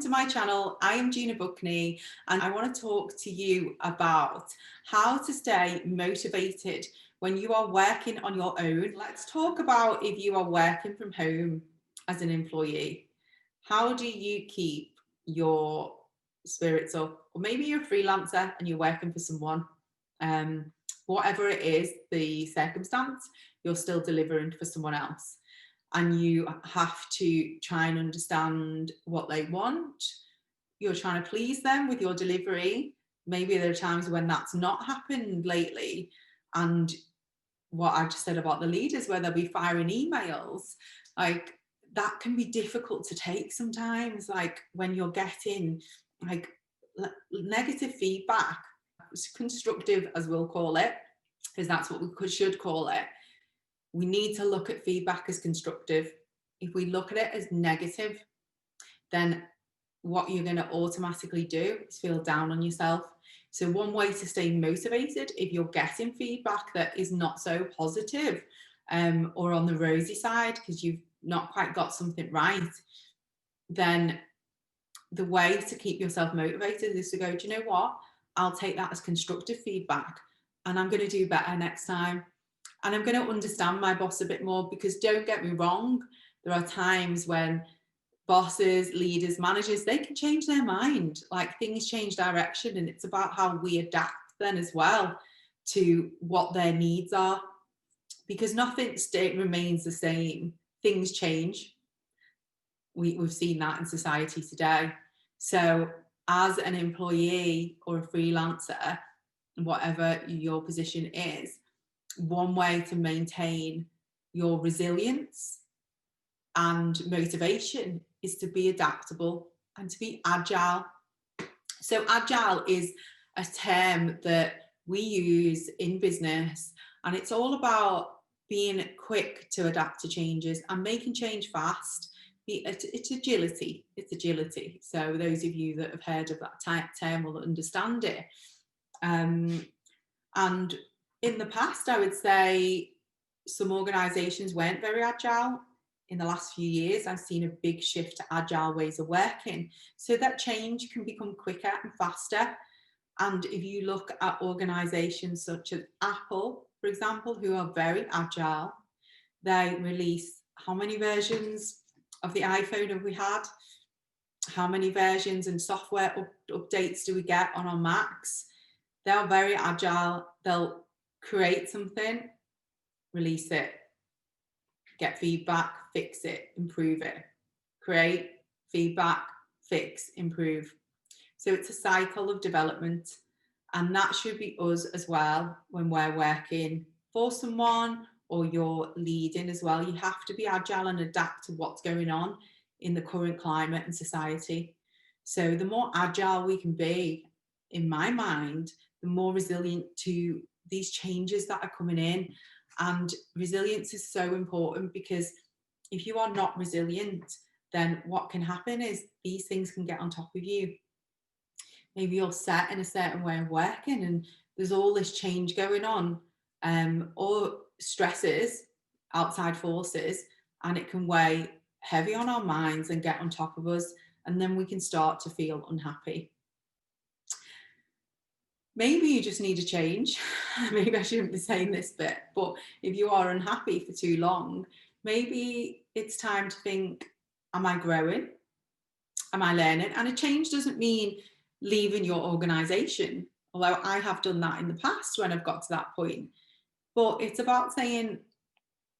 to my channel. I am Gina Buckney and I want to talk to you about how to stay motivated when you are working on your own. Let's talk about if you are working from home as an employee. How do you keep your spirits up? Or maybe you're a freelancer and you're working for someone. Whatever it is, the circumstance, you're still delivering for someone else. And you have to try and understand what they want. You're trying to please them with your delivery. Maybe there are times when that's not happened lately. And what I just said about the leaders, where they'll be firing emails, like that can be difficult to take sometimes. Like when you're getting like negative feedback, constructive as we'll call it, because that's what we should call it. We need to look at feedback as constructive. If we look at it as negative, then what you're going to automatically do is feel down on yourself. So one way to stay motivated, if you're getting feedback that is not so positive, or on the rosy side because you've not quite got something right, then the way to keep yourself motivated is to go, do you know what? I'll take that as constructive feedback and I'm going to do better next time. And I'm going to understand my boss a bit more, because don't get me wrong, there are times when bosses, leaders, managers, they can change their mind. Like things change direction, and it's about how we adapt then as well to what their needs are, because nothing remains the same. Things change. We've seen that in society today. So as an employee or a freelancer, whatever your position is, one way to maintain your resilience and motivation is to be adaptable and to be agile. So agile is a term that we use in business, and it's all about being quick to adapt to changes and making change fast. It's agility. It's agility. So those of you that have heard of that term will understand it. And in the past, I would say some organisations weren't very agile. In the last few years, I've seen a big shift to agile ways of working, so that change can become quicker and faster. And if you look at organisations such as Apple, for example, who are very agile, they release how many versions of the iPhone have we had? How many versions and software updates do we get on our Macs? They're very agile. They'll create something, release it, get feedback, fix it, improve it. Create, feedback, fix, improve. So it's a cycle of development, and that should be us as well when we're working for someone or you're leading as well. You have to be agile and adapt to what's going on in the current climate and society. So the more agile we can be, in my mind, the more resilient to these changes that are coming in. And resilience is so important, because if you are not resilient, then what can happen is these things can get on top of you. Maybe you're set in a certain way of working and there's all this change going on, or stresses, outside forces, and it can weigh heavy on our minds and get on top of us, and then we can start to feel unhappy. Maybe you just need a change. Maybe I shouldn't be saying this bit, but if you are unhappy for too long, maybe it's time to think, am I growing? Am I learning? And a change doesn't mean leaving your organisation, although I have done that in the past when I've got to that point. But it's about saying,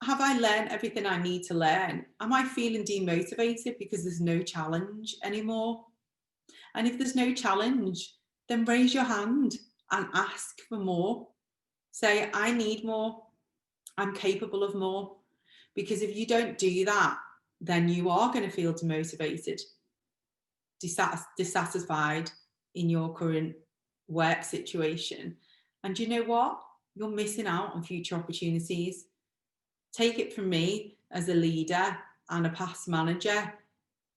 have I learned everything I need to learn? Am I feeling demotivated because there's no challenge anymore? And if there's no challenge, then raise your hand and ask for more. Say, I need more. I'm capable of more. Because if you don't do that, then you are going to feel demotivated, dissatisfied in your current work situation. And you know what? You're missing out on future opportunities. Take it from me as a leader and a past manager,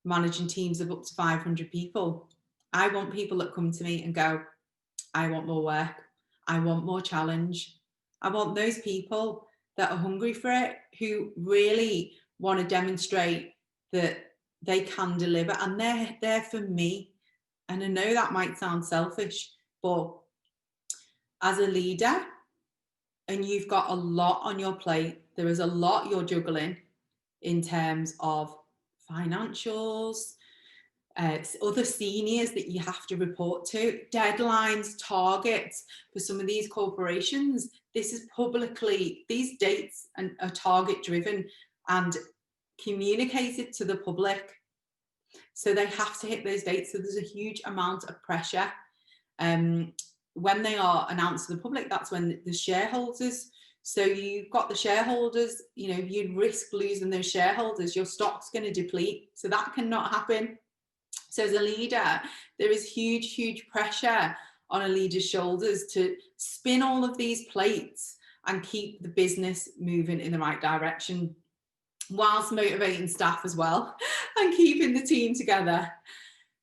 managing teams of up to 500 people. I want people that come to me and go, I want more work. I want more challenge. I want those people that are hungry for it, who really want to demonstrate that they can deliver, and they're there for me. And I know that might sound selfish, but as a leader, and you've got a lot on your plate, there is a lot you're juggling in terms of financials, other seniors that you have to report to, deadlines, targets for some of these corporations. This is publicly, these dates are target driven and communicated to the public. So they have to hit those dates. So there's a huge amount of pressure. When they are announced to the public, that's when the shareholders. So you've got the shareholders, you'd risk losing those shareholders, your stock's going to deplete. So that cannot happen. So as a leader, there is huge, huge pressure on a leader's shoulders to spin all of these plates and keep the business moving in the right direction, whilst motivating staff as well and keeping the team together.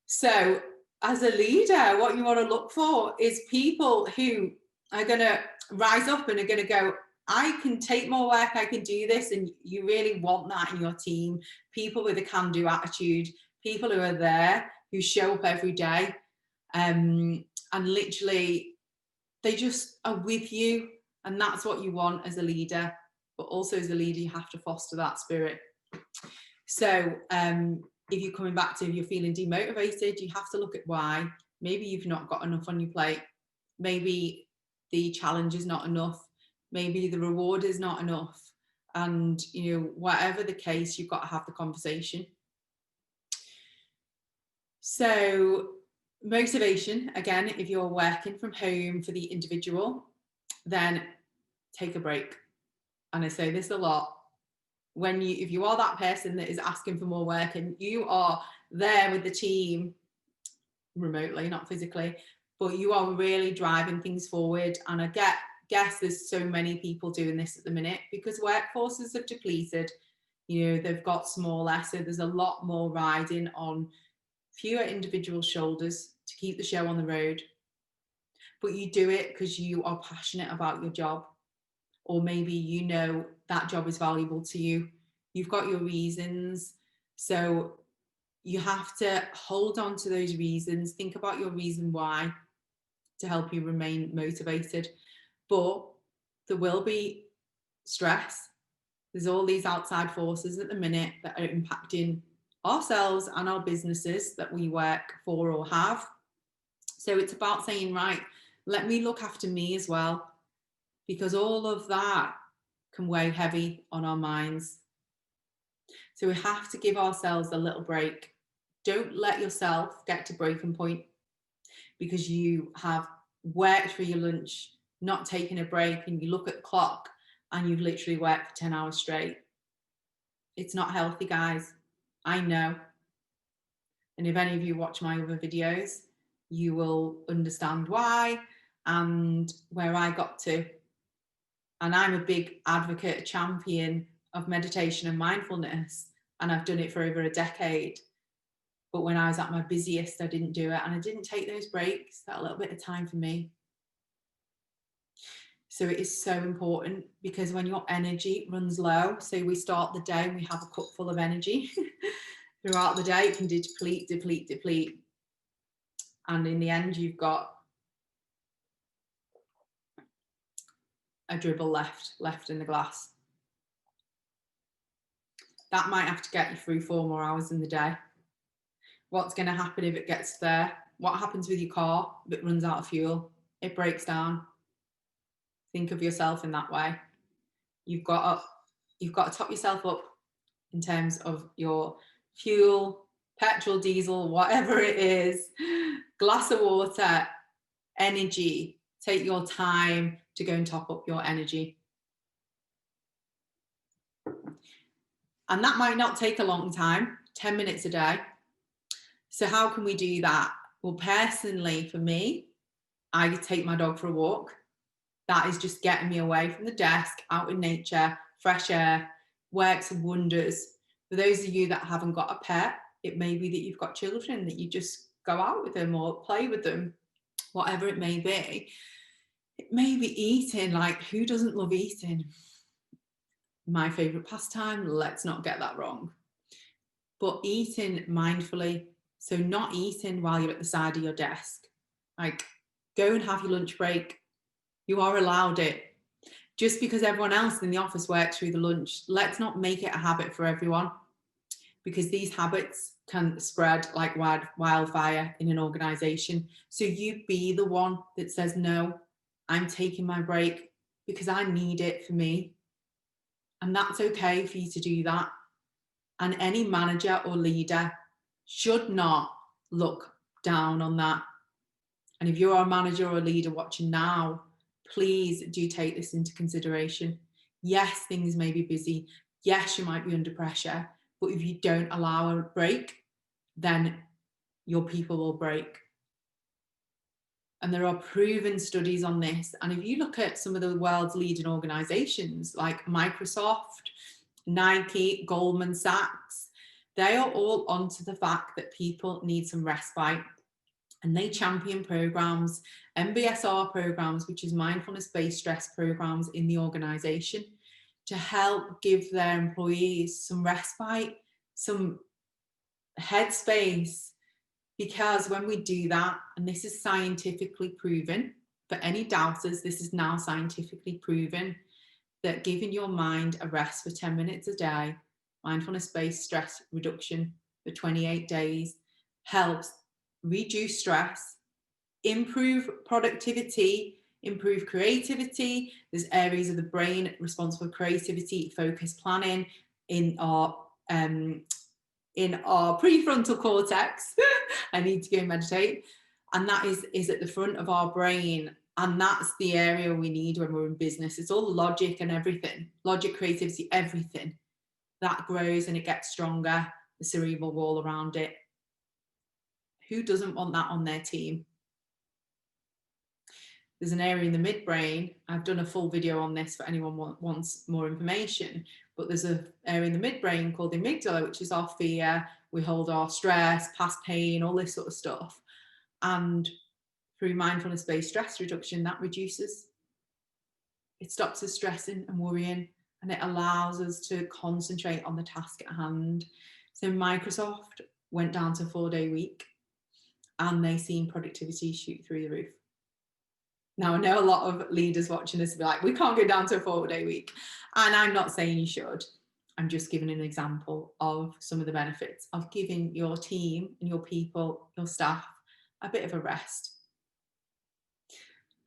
So as a leader, what you want to look for is people who are going to rise up and are going to go, I can take more work, I can do this. And you really want that in your team. People with a can-do attitude, people who are there, who show up every day, and literally they just are with you. And that's what you want as a leader. But also as a leader, you have to foster that spirit. So if you're coming back to, if you're feeling demotivated, you have to look at why. Maybe you've not got enough on your plate. Maybe the challenge is not enough. Maybe the reward is not enough. And, whatever the case, you've got to have the conversation. So motivation, again, if you're working from home for the individual, then take a break. And I say this a lot. If you are that person that is asking for more work and you are there with the team remotely, not physically, but you are really driving things forward. And I guess there's so many people doing this at the minute because workforces have depleted. They've got smaller, so there's a lot more riding on fewer individual shoulders to keep the show on the road. But you do it because you are passionate about your job, or maybe that job is valuable to you. You've got your reasons. So you have to hold on to those reasons. Think about your reason why to help you remain motivated. But there will be stress. There's all these outside forces at the minute that are impacting ourselves and our businesses that we work for or have. So it's about saying, right, let me look after me as well, because all of that can weigh heavy on our minds. So we have to give ourselves a little break. Don't let yourself get to breaking point because you have worked for your lunch, not taking a break, and you look at the clock and you've literally worked for 10 hours straight. It's not healthy, guys. I know. And if any of you watch my other videos, you will understand why and where I got to. And I'm a big advocate, a champion of meditation and mindfulness. And I've done it for over a decade. But when I was at my busiest, I didn't do it. And I didn't take those breaks, that little bit of time for me. So it is so important, because when your energy runs low, so we start the day and we have a cup full of energy. Throughout the day, it can deplete. And in the end, you've got a dribble left in the glass. That might have to get you through 4 more hours in the day. What's going to happen if it gets there? What happens with your car if it runs out of fuel? It breaks down. Think of yourself in that way. You've got to top yourself up in terms of your fuel, petrol, diesel, whatever it is, glass of water, energy. Take your time to go and top up your energy. And that might not take a long time, 10 minutes a day. So how can we do that? Well, personally, for me, I take my dog for a walk. That is just getting me away from the desk, out in nature, fresh air, works wonders. For those of you that haven't got a pet, it may be that you've got children, that you just go out with them or play with them, whatever it may be. It may be eating, like who doesn't love eating? My favourite pastime, let's not get that wrong. but eating mindfully. So not eating while you're at the side of your desk. Like, go and have your lunch break. You are allowed it. Just because everyone else in the office works through the lunch, let's not make it a habit for everyone, because these habits can spread like wildfire in an organization. So you be the one that says, no, I'm taking my break because I need it for me. And that's okay for you to do that. And any manager or leader should not look down on that. And if you're a manager or a leader watching now, please do take this into consideration. Yes, things may be busy. Yes, you might be under pressure. But if you don't allow a break, then your people will break. And there are proven studies on this. And if you look at some of the world's leading organizations like Microsoft, Nike, Goldman Sachs, they are all onto the fact that people need some respite. And they champion programs, MBSR programs, which is mindfulness-based stress programs in the organization, to help give their employees some respite, some headspace. Because when we do that, and this is scientifically proven, for any doubters, this is now scientifically proven, that giving your mind a rest for 10 minutes a day, mindfulness-based stress reduction for 28 days, helps reduce stress, improve productivity, improve creativity. There's areas of the brain responsible for creativity, focus, planning in our prefrontal cortex. I need to go and meditate. And that is at the front of our brain. And that's the area we need when we're in business. It's all logic and everything. Logic, creativity, everything. That grows and it gets stronger, the cerebral wall around it. Who doesn't want that on their team? There's an area in the midbrain. I've done a full video on this for anyone who wants more information, but there's an area in the midbrain called the amygdala, which is our fear. We hold our stress, past pain, all this sort of stuff. And through mindfulness-based stress reduction, that reduces. It stops us stressing and worrying, and it allows us to concentrate on the task at hand. So Microsoft went down to a 4-day week, and they seen productivity shoot through the roof. Now, I know a lot of leaders watching this will be like, we can't go down to a 4-day week. And I'm not saying you should. I'm just giving an example of some of the benefits of giving your team and your people, your staff, a bit of a rest.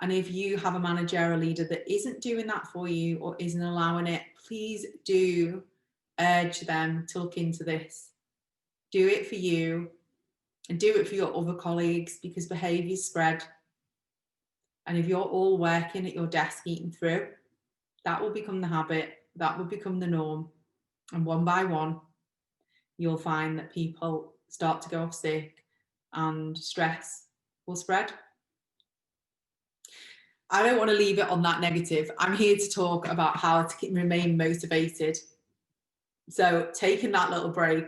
And if you have a manager or leader that isn't doing that for you or isn't allowing it, please do urge them to look into this. Do it for you and do it for your other colleagues, because behaviours spread. And if you're all working at your desk eating through, that will become the habit, that will become the norm. And one by one, you'll find that people start to go off sick and stress will spread. I don't want to leave it on that negative. I'm here to talk about how to remain motivated. So taking that little break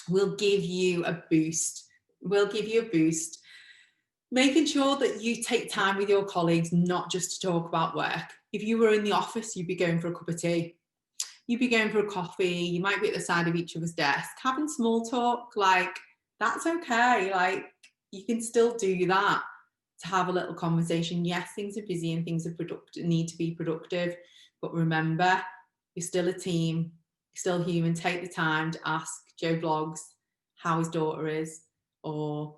will give you a boost. Making sure that you take time with your colleagues, not just to talk about work. If you were in the office, you'd be going for a cup of tea. You'd be going for a coffee. You might be at the side of each other's desk, having small talk. Like, that's okay. Like, you can still do that, to have a little conversation. Yes, things are busy and things are need to be productive. But remember, you're still a team. You're still human. Take the time to ask Joe Blogs how his daughter is, or,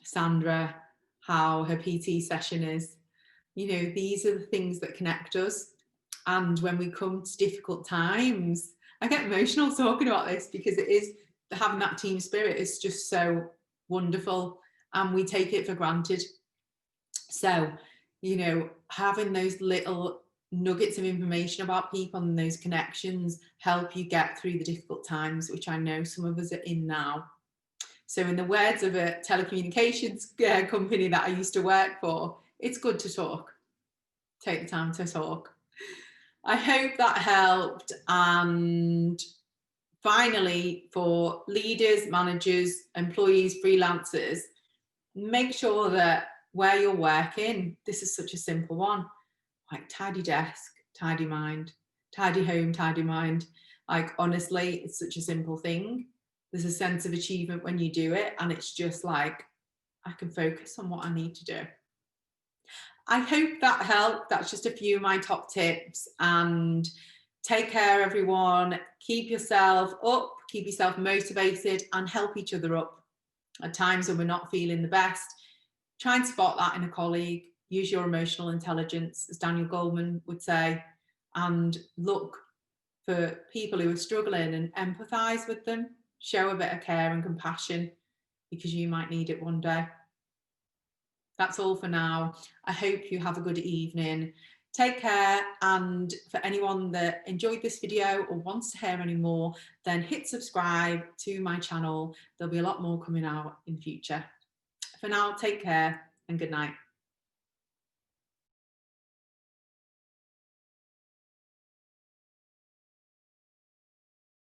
Sandra, how her PT session is. These are the things that connect us. And when we come to difficult times, I get emotional talking about this, because it is, having that team spirit is just so wonderful, and we take it for granted. So, having those little nuggets of information about people and those connections help you get through the difficult times, which I know some of us are in now. So in the words of a telecommunications company that I used to work for, it's good to talk. Take the time to talk. I hope that helped. And finally, for leaders, managers, employees, freelancers, make sure that where you're working, this is such a simple one, like tidy desk, tidy mind, tidy home, tidy mind. Like, honestly, it's such a simple thing. There's a sense of achievement when you do it, and it's just like, I can focus on what I need to do. I hope that helped. That's just a few of my top tips. And take care, everyone. Keep yourself up, keep yourself motivated, and help each other up. At times when we're not feeling the best, try and spot that in a colleague. Use your emotional intelligence, as Daniel Goleman would say, and look for people who are struggling and empathize with them. Show a bit of care and compassion, because you might need it one day. That's all for now. I hope you have a good evening. Take care, and for anyone that enjoyed this video or wants to hear any more, then hit subscribe to my channel. There'll be a lot more coming out in future. For now, take care and good night.